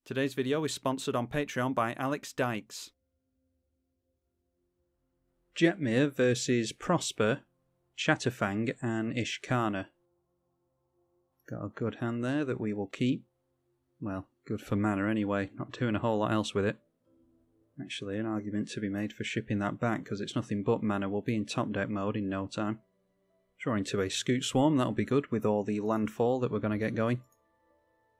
Today's video is sponsored on Patreon by Alex Dykes. Jetmir versus Prosper, Chatterfang and Ishkanah. Got a good hand there that we will keep. Well, good for mana anyway, not doing a whole lot else with it. Actually, an argument to be made for shipping that back because it's nothing but mana. We'll be in top deck mode in no time. Drawing to a Scuteswarm, that'll be good with all the landfall that we're going to get going.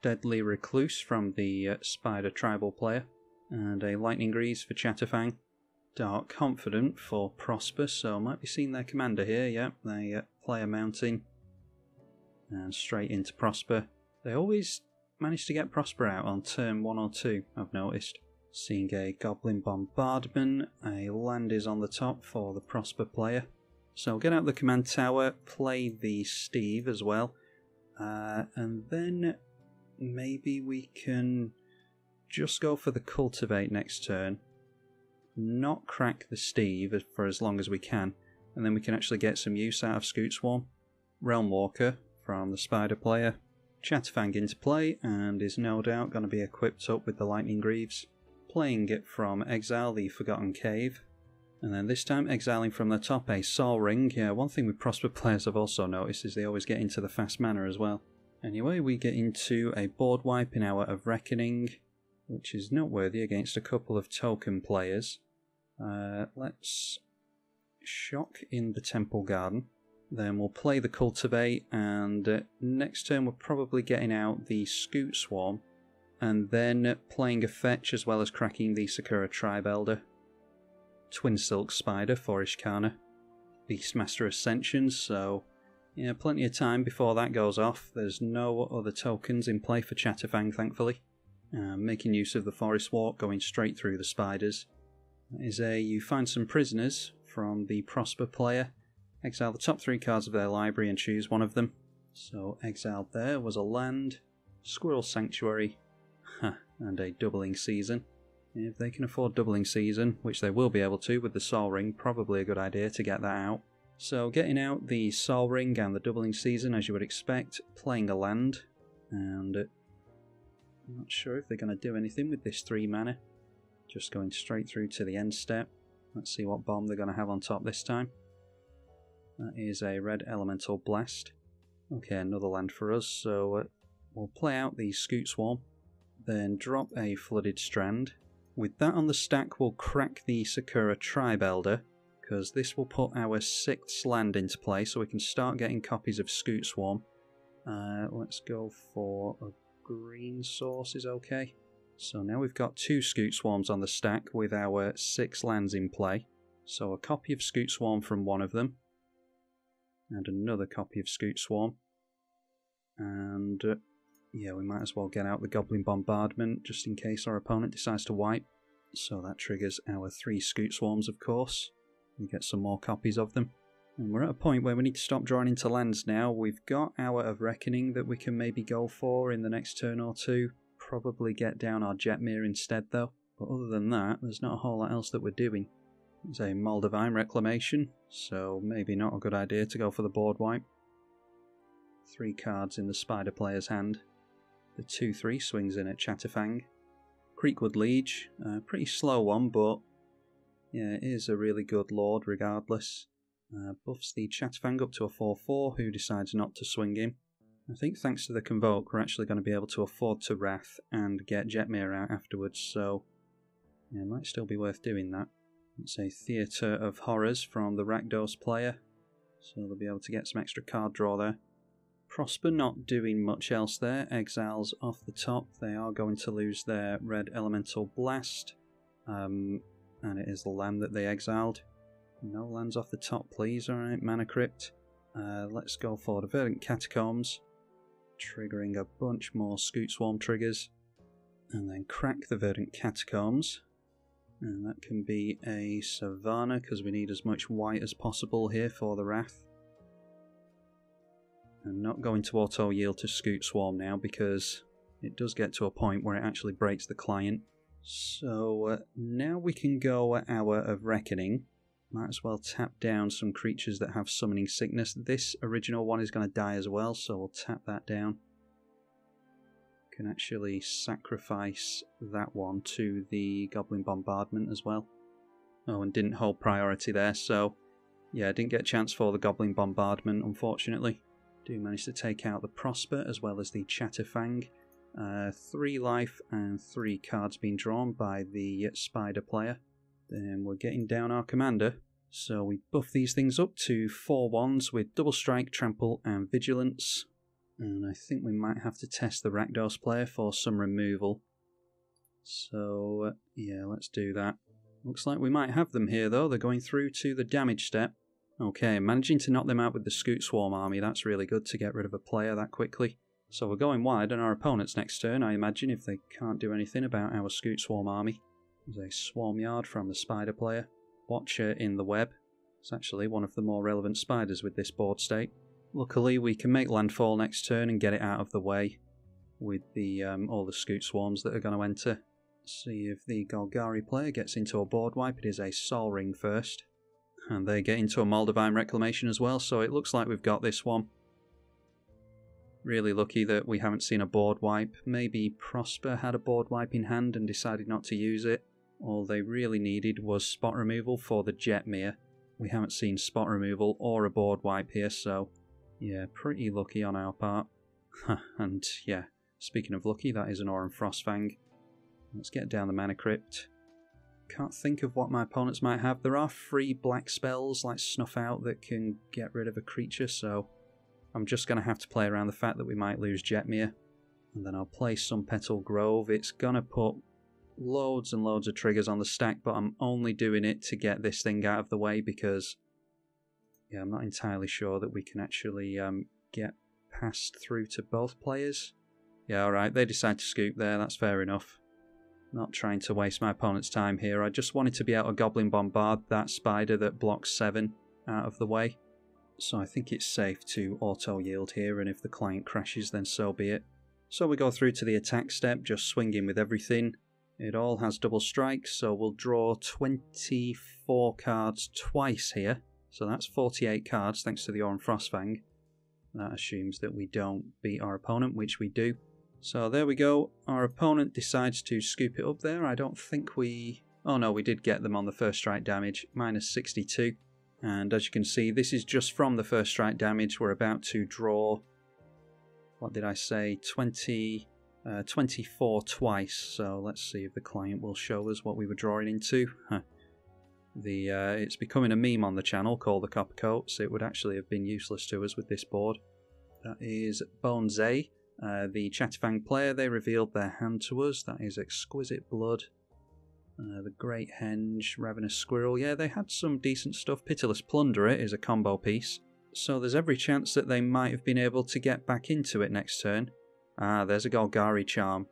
Deadly Recluse from the Spider Tribal player, and a Lightning Grease for Chatterfang. Dark Confident for Prosper, so might be seeing their commander here, yeah. They play a mountain, and straight into Prosper. They always manage to get Prosper out on turn 1 or 2, I've noticed. Seeing a Goblin Bombardment, a land is on the top for the Prosper player. So get out the command tower, play the Steve as well, and then maybe we can just go for the Cultivate next turn, not crack the Steve for as long as we can, and then we can actually get some use out of Scuteswarm. Realm Walker from the Spider player, Chatterfang into play, and is no doubt going to be equipped up with the Lightning Greaves. Playing it from Exile the Forgotten Cave, and then this time exiling from the top a Sol Ring. Yeah, one thing with Prosper players I've also noticed is they always get into the fast mana as well. Anyway, we get into a board wipe in Hour of Reckoning, which is noteworthy against a couple of token players. Let's shock in the Temple Garden. Then we'll play the Cultivate, and next turn we're probably getting out the Scuteswarm, and then playing a fetch as well as cracking the Sakura Tribe Elder. Twin Silk Spider for Ishkanah. Beastmaster Ascension, so yeah, plenty of time before that goes off. There's no other tokens in play for Chatterfang, thankfully. Making use of the Forest Walk, going straight through the spiders. That is you find some prisoners from the Prosper player. Exile the top 3 cards of their library and choose one of them. So exiled there was a land, Squirrel Sanctuary, and a Doubling Season. If they can afford Doubling Season, which they will be able to with the Sol Ring, probably a good idea to get that out. So getting out the Sol Ring and the Doubling Season, as you would expect, playing a land, and I'm not sure if they're going to do anything with this 3 mana. Just going straight through to the end step. Let's see what bomb they're going to have on top this time. That is a Red Elemental Blast. Okay, another land for us, so we'll play out the Scuteswarm, then drop a Flooded Strand. With that on the stack, we'll crack the Sakura Tribe Elder, because this will put our 6th land into play, so we can start getting copies of Scuteswarm. Let's go for a green source is okay. So now we've got 2 Scuteswarms on the stack with our 6 lands in play. So a copy of Scuteswarm from one of them, and another copy of Scuteswarm. And yeah, we might as well get out the Goblin Bombardment just in case our opponent decides to wipe. So that triggers our 3 Scuteswarms, of course. We get some more copies of them. And we're at a point where we need to stop drawing into lands now. We've got Hour of Reckoning that we can maybe go for in the next turn or 2. Probably get down our Jetmir instead though. But other than that, there's not a whole lot else that we're doing. There's a Moldavine Reclamation, so maybe not a good idea to go for the board wipe. 3 cards in the Spider player's hand. The 2/3 swings in at Chatterfang. Creekwood Liege, a pretty slow one, but yeah, it is a really good lord regardless. Buffs the Chatterfang up to a 4/4, who decides not to swing him. I think thanks to the Convoke, we're actually going to be able to afford to Wrath and get Jetmir out afterwards, so yeah, it might still be worth doing that. It's a Theatre of Horrors from the Rakdos player, so they'll be able to get some extra card draw there. Prosper not doing much else there. Exiles off the top. They are going to lose their Red Elemental Blast, and it is the land that they exiled. No lands off the top, please. Alright, Mana Crypt. Let's go for the Verdant Catacombs, triggering a bunch more Scuteswarm triggers, and then crack the Verdant Catacombs. And that can be a Savannah, because we need as much white as possible here for the Wrath. I'm not going to auto-yield to Scuteswarm now, because it does get to a point where it actually breaks the client. So now we can go Hour of Reckoning. Might as well tap down some creatures that have Summoning Sickness. This original one is going to die as well, so we'll tap that down. can actually sacrifice that one to the Goblin Bombardment as well. Oh, and didn't hold priority there, so yeah, didn't get a chance for the Goblin Bombardment, unfortunately. Do manage to take out the Prosper as well as the Chatterfang. 3 life and 3 cards being drawn by the Spider player. Then we're getting down our commander. So we buff these things up to 4/1s with Double Strike, Trample and Vigilance. And I think we might have to test the Rakdos player for some removal. So yeah, let's do that. Looks like we might have them here though. They're going through to the damage step. Okay, managing to knock them out with the Scuteswarm army. That's really good to get rid of a player that quickly. So we're going wide on our opponent's next turn, I imagine, if they can't do anything about our Scuteswarm army. There's a Swarm Yard from the Spider player. Watcher in the web. It's actually one of the more relevant spiders with this board state. Luckily we can make landfall next turn and get it out of the way with the all the Scuteswarms that are going to enter. See if the Golgari player gets into a board wipe. It is a Sol Ring first. And they get into a Moldavine Reclamation as well, so it looks like we've got this one. Really lucky that we haven't seen a board wipe. Maybe Prosper had a board wipe in hand and decided not to use it. All they really needed was spot removal for the Jetmir. We haven't seen spot removal or a board wipe here, so yeah, pretty lucky on our part. And yeah, speaking of lucky, that is an Auron Frostfang. Let's get down the Mana Crypt. Can't think of what my opponents might have. There are free black spells like Snuff Out that can get rid of a creature, so I'm just going to have to play around the fact that we might lose Jetmir. And then I'll play some Petal Grove. It's going to put loads and loads of triggers on the stack, but I'm only doing it to get this thing out of the way because yeah, I'm not entirely sure that we can actually get passed through to both players. Yeah, alright, they decide to scoop there, that's fair enough. Not trying to waste my opponent's time here. I just wanted to be able to Goblin Bombard that spider that blocks 7 out of the way. So I think it's safe to auto-yield here, and if the client crashes then so be it. So we go through to the attack step, just swinging with everything. It all has double strikes, so we'll draw 24 cards twice here. So that's 48 cards thanks to the Auron Frostfang. That assumes that we don't beat our opponent, which we do. So there we go, our opponent decides to scoop it up there. I don't think we... oh no, we did get them on the first strike damage, minus 62. And as you can see, this is just from the first strike damage. We're about to draw, what did I say, 24 twice. So let's see if the client will show us what we were drawing into. It's becoming a meme on the channel called the Copper Coats. It would actually have been useless to us with this board. That is Bones A. The Chatterfang player, they revealed their hand to us. That is Exquisite Blood. The Great Henge, Ravenous Squirrel. Yeah, they had some decent stuff. Pitiless Plunderer is a combo piece. So there's every chance that they might have been able to get back into it next turn. Ah, there's a Golgari Charm.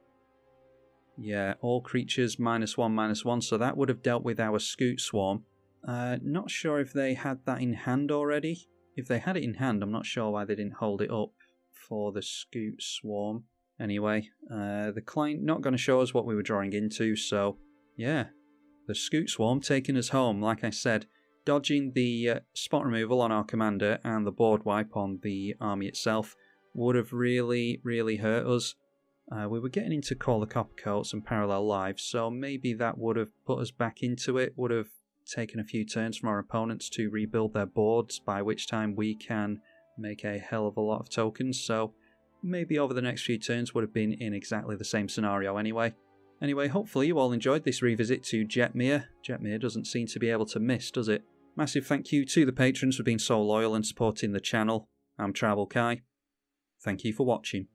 Yeah, all creatures -1/-1, so that would have dealt with our Scuteswarm. Not sure if they had that in hand already. If they had it in hand, I'm not sure why they didn't hold it up for the Scuteswarm. Anyway, the client not going to show us what we were drawing into, so yeah, the Scuteswarm taking us home. Like I said, dodging the spot removal on our commander and the board wipe on the army itself would have really, really hurt us. We were getting into Call the Copper Coats and Parallel Lives, so maybe that would have put us back into it, would have taken a few turns from our opponents to rebuild their boards, by which time we can make a hell of a lot of tokens, so maybe over the next few turns would have been in exactly the same scenario anyway. Anyway, hopefully you all enjoyed this revisit to Jetmir. Jetmir doesn't seem to be able to miss, does it? Massive thank you to the patrons for being so loyal and supporting the channel. I'm tribalkai. Thank you for watching.